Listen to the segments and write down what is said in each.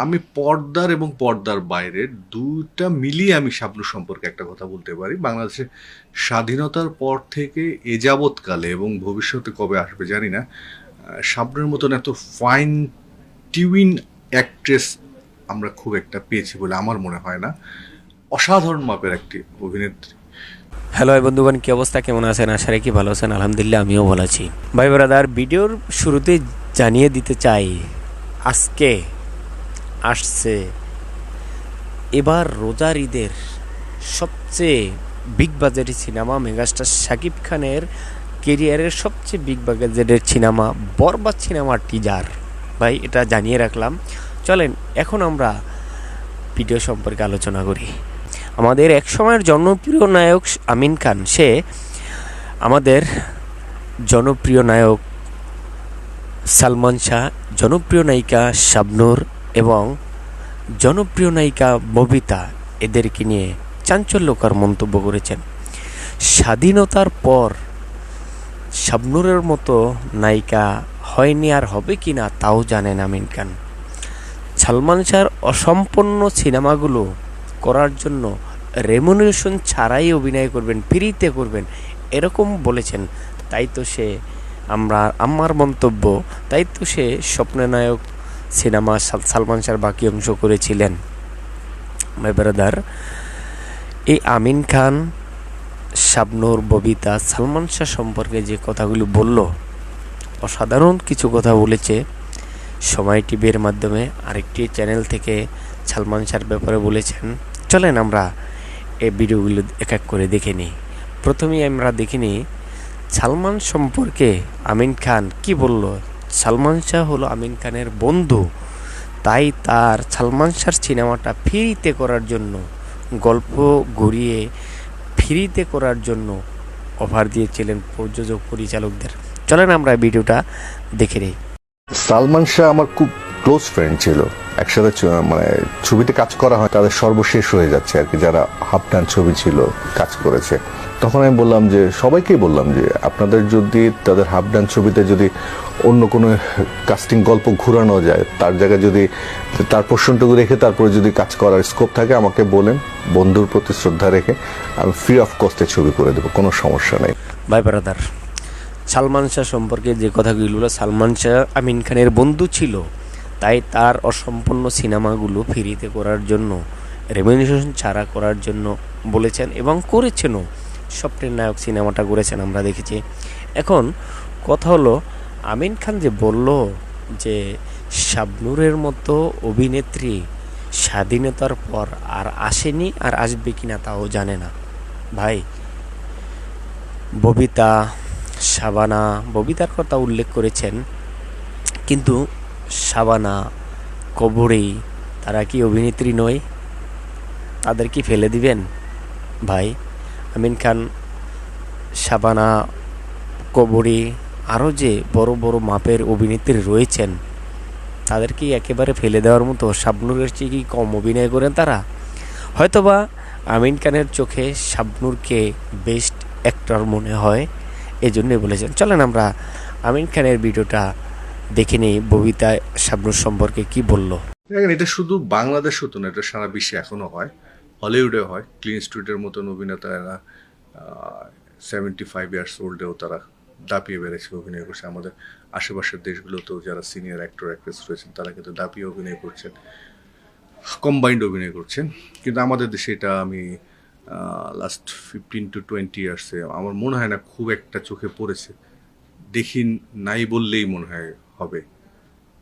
আমি পর্দার এবং পর্দার বাইরের ২ টা মিলিয়ে আমি শাবনূর সম্পর্কে একটা কথা বলতে পারি। বাংলাদেশের স্বাধীনতার পর থেকে এ যাবৎকালে এবং ভবিষ্যতে কবে আসবে জানি না, শাবনূরের মতন এত ফাইন টিউন অ্যাক্ট্রেস আমরা খুব একটা পেয়েছি বলে আমার মনে হয় না। অসাধারণ মাপের একটি অভিনেত্রী। হ্যালো ভাই বন্ধুগণ, কি অবস্থা, কেমন আছেন? আশা রাখি ভালো আছেন। আলহামদুলিল্লাহ আমিও ভালো আছি। ভাই ব্রাদার, ভিডিওর শুরুতে জানিয়ে দিতে চাই, আজকে আসছে এবার রোজার ঈদের সবচেয়ে বিগ বাজেটের সিনেমা, মেগাস্টার শাকিব খানের কেরিয়ারের সবচেয়ে বিগ বাজেটের সিনেমা বরবাদ সিনেমার টিজার। ভাই এটা জানিয়ে রাখলাম। চলেন এখন আমরা ভিডিও সম্পর্কে আলোচনা করি। আমাদের এক সময়ের জনপ্রিয় নায়ক আমিন খান, সে আমাদের জনপ্রিয় নায়ক সালমান শাহ, জনপ্রিয় নায়িকা শাবনূর এবং জনপ্রিয় নায়িকা ববিতা, এদেরকে নিয়ে চাঞ্চল্যকর মন্তব্য করেছেন। স্বাধীনতার পর শাবনূরের মতো নায়িকা হয়নি, আর হবে কি না তাও জানেন আমিন খান। সালমান শাহর অসম্পূর্ণ সিনেমাগুলো করার জন্য রেমুনারেশন ছাড়াই অভিনয় করবেন, ফ্রিতে করবেন, এরকম বলেছেন। তাই তো সে আমার মন্তব্য, তাই তো সে স্বপ্নের নায়ক সিনেমা সালমান শাহর বাকি অংশ করেছিলেন। মাই ব্রাদার, এই আমিন খান, শাবনূর, ববিতা, সালমান শাহ সম্পর্কে যে কথাগুলো বলল, অসাধারণ কিছু কথা বলেছে। সময় টিভির মাধ্যমে আরেকটি চ্যানেল থেকে সালমান শাহর ব্যাপারে বলেছেন। চলেন আমরা এই ভিডিওগুলো এক এক করে দেখে নিই। প্রথমেই আমরা দেখে নিই সালমান সম্পর্কে আমিন খান কি বলল। সালমান শাহ হলো আমিন খানের বন্ধু, তাই তার সালমান শাহর সিনেমাটা ফ্রিতে করার জন্য, গল্প ঘুরিয়ে ফ্রিতে করার জন্য অফার দিয়েছিলেন প্রযোজক পরিচালকদের। চলেন আমরা ভিডিওটা দেখে নিই। সালমান শাহ আমার খুব ক্লোজ ফ্রেন্ড ছিল, একসাথে মানে ছবিতে কাজ করা হয়, তাদের সর্বশেষ হয়ে যাচ্ছে আর কি, যারা হাফ ডান ছবি ছিল কাজ করেছে। তখন আমি বললাম যে, সবাইকেই বললাম যে আপনাদের যদি তাদের হাফ ডান ছবিতে যদি অন্য কোনো কাস্টিং গল্প ঘুরানো যায়, তার জায়গায় যদি তার পোর্শনটুকু রেখে তারপরে যদি কাজ করার স্কোপ থাকে আমাকে বলেন, বন্ধুর প্রতি শ্রদ্ধা রেখে আমি ফ্রি অফ কস্টে ছবি করে দেবো, কোনো সমস্যা নেই। ভাই ব্রাদার, সালমান শাহ সম্পর্কে যে কথাগুলো, সালমান শাহ আমিন খানের বন্ধু ছিল, তাই তার অসম্পূর্ণ সিনেমাগুলো ফ্রিতে করার জন্য, রেমিনেশন ছাড়া করার জন্য বলেছেন এবং করেছেনও। স্বপ্নের নায়ক সিনেমাটা করেছেন, আমরা দেখেছি। এখন কথা হলো, আমিন খান যে বলল যে শাবনূরের মতো অভিনেত্রী স্বাধীনতার পর আর আসেনি, আর আসবে কিনা তাও জানে না। ভাই, ববিতা, শাবানা, ববিতার কথা উল্লেখ করেছেন, কিন্তু শাবানা, কবরী, তারা কি অভিনেত্রী নয়? তাদের কি ফেলে দিবেন? ভাই, আমিন খান, শাবানা, কবরী, আরও যে বড় বড় মাপের অভিনেত্রী রয়েছেন, তাদের কি একেবারে ফেলে দেওয়ার মতো? শাবনূরের চেয়ে কি কম অভিনয় করেন তারা? হয়তোবা আমিন খানের চোখে শাবনূরকে বেস্ট অ্যাক্টর মনে হয়, এই জন্যই বলেছেন। চলেন আমরা আমিন খানের ভিডিওটা দেখে নিই, ববিতা শাবনূর সম্পর্কে কি বলল। দেখেন, এটা শুধু বাংলাদেশ হতো না, এটা সারা বিশ্বে এখনও হয়, হলিউডে হয়। ক্লিন স্টুডের মতন অভিনেতারা 75 ইয়ার্স ওল্ডেও তারা দাপিয়ে বেড়েছে, অভিনয় করছে। আমাদের আশেপাশের দেশগুলোতেও যারা সিনিয়র অ্যাক্টর অ্যাক্ট্রেস রয়েছেন তারা কিন্তু দাপিয়ে অভিনয় করছেন, কম্বাইন্ড অভিনয় করছেন। কিন্তু আমাদের দেশে এটা আমি লাস্ট 15 to 20 ইয়ার্সে আমার মনে হয় না খুব একটা চোখে পড়েছে, দেখি নাই বললেই মনে হয় হবে।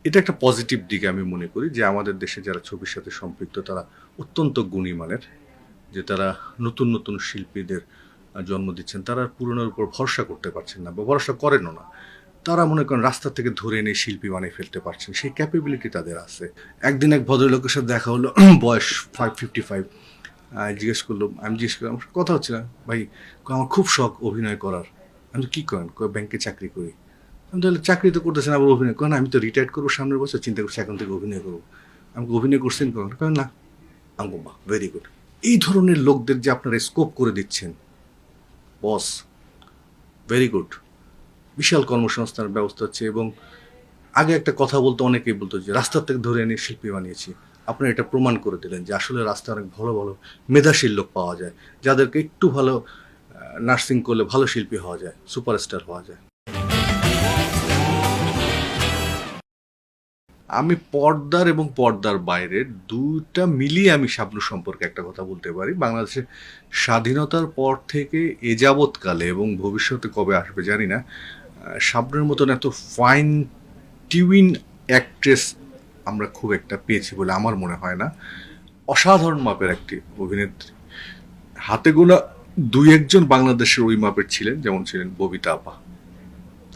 এটা একটা পজিটিভ দিকে আমি মনে করি, যে আমাদের দেশে যারা ছবির সাথে সম্পৃক্ত তারা অত্যন্ত গুণী মানের, যে তারা নতুন নতুন শিল্পীদের জন্ম দিচ্ছেন, তারা পুরনোর উপর ভরসা করতে পারছেন না বা ভরসা করেনও না। তারা মনে করেন রাস্তা থেকে ধরে এনে শিল্পী বানিয়ে ফেলতে পারছেন, সেই ক্যাপাবিলিটি তাদের আছে। একদিন এক ভদ্রলোকের সাথে দেখা হলো, বয়স 55। আমি জিজ্ঞেস করলাম, কথা হচ্ছে না ভাই, আমার খুব শখ অভিনয় করার। আমি তো কী করেন? ব্যাংকে চাকরি করি। আমি তাহলে চাকরি তো করতেছেন, আবার অভিনয় করেন? আমি তো রিটায়ার করবো সামনের বছর, চিন্তা করছি এখন থেকে অভিনয় করবো। আমাকে অভিনয় করছেন কখন? না। আমি বাহ, ভেরি গুড। এই ধরনের লোকদের যে আপনারা স্কোপ করে দিচ্ছেন, বস, ভেরি গুড। বিশাল কর্মসংস্থানের ব্যবস্থা হচ্ছে এবং আগে একটা কথা বলতো, অনেকেই বলতো যে রাস্তার থেকে ধরে এনে শিল্পী বানিয়েছি। আপনারা এটা প্রমাণ করে দিলেন যে আসলে রাস্তায় অনেক ভালো ভালো মেধাশীল লোক পাওয়া যায়, যাদেরকে একটু ভালো নার্সিং করলে ভালো শিল্পী হওয়া যায়, সুপারস্টার হওয়া যায়। আমি পর্দার এবং পর্দার বাইরের দুইটা মিলিয়ে আমি শাবনূর সম্পর্কে একটা কথা বলতে পারি। বাংলাদেশের স্বাধীনতার পর থেকে এ যাবৎকালে এবং ভবিষ্যতে কবে আসবে জানি না, শাবনূরের মতন এত ফাইন টিউইন অ্যাক্ট্রেস আমরা খুব একটা পেয়েছি বলে আমার মনে হয় না। অসাধারণ মাপের একটি অভিনেত্রী, হাতে গোনা দুই একজন বাংলাদেশের ওই মাপের ছিলেন, যেমন ছিলেন ববিতা আপা।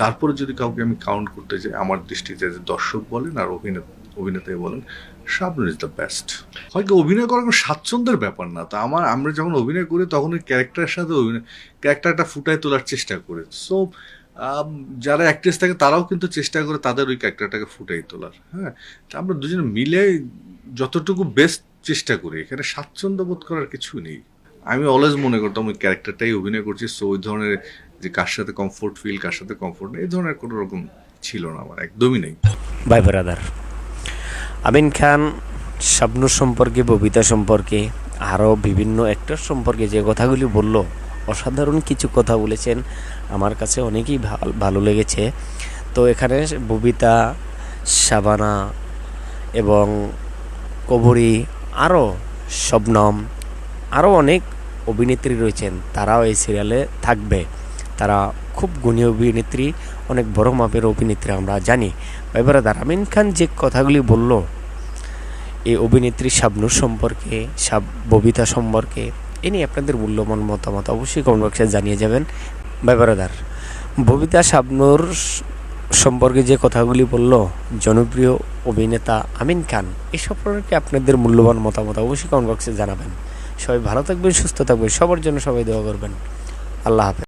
তারপরে যদি কাউকে আমি কাউন্ট করতে যাই, আমার দৃষ্টিতে যে দর্শক বলেন আর অভিনেতা বলেন, শাবনূর ইজ দ্য বেস্ট। হয়তো অভিনয় করার কোনো স্বাচ্ছন্দ্যের ব্যাপার না, তা আমরা যখন অভিনয় করি তখন ওই ক্যারেক্টারের সাথে ক্যারেক্টারটা ফুটায় তোলার চেষ্টা করি। সো যারা অ্যাক্ট্রেস থাকে তারাও কিন্তু চেষ্টা করে তাদের ওই ক্যারেক্টারটাকে ফুটাই তোলার। হ্যাঁ, তা আমরা দুজনে মিলে যতটুকু বেস্ট চেষ্টা করি, এখানে স্বাচ্ছন্দ্য বোধ করার কিছু নেই। আমি অলওয়েজ মনে করতাম ওই ক্যারেক্টারটাই অভিনয় করছি, সো ওই ধরনের যে কার সাথে কমফোর্ট ফিল, কার সাথে কমফোর্ট নেই, এই ধরনের কোনো রকম ছিল না আমার, একদমই নেই। ভাই ব্রাদার, আমিন খান, শাবনূর সম্পর্কে, ববিতা সম্পর্কে, আরও বিভিন্ন অ্যাক্টর সম্পর্কে যে কথাগুলি বলল, অসাধারণ কিছু কথা বলেছেন, আমার কাছে অনেকই ভালো লেগেছে। তো এখানে ববিতা, শাবানা এবং কবরী, আরও শবনম, আরও অনেক অভিনেত্রী রয়েছেন, তারাও এই সিরিয়ালে থাকবে। তারা খুব গুণী অভিনেত্রী, অনেক বড় মাপের অভিনেত্রী আমরা জানি। ভাই ব্রাদার, আমিন খান যে কথাগুলি বলল এই অভিনেত্রী শাবনূর সম্পর্কে, ববিতা সম্পর্কে, এ নিয়ে আপনাদের মূল্যবান মতামত অবশ্যই কমেন্ট বক্সে জানিয়ে যাবেন। ভাই ব্রাদার, ববিতা শাবনূর সম্পর্কে যে কথাগুলি বলল জনপ্রিয় অভিনেতা আমিন খান, এই সম্পর্কে আপনাদের মূল্যবান মতামত অবশ্যই কমেন্ট বক্সে জানাবেন। সবাই ভালো থাকবেন, সুস্থ থাকবেন, সবার জন্য সবাই দোয়া করবেন। আল্লাহ হাফেজ।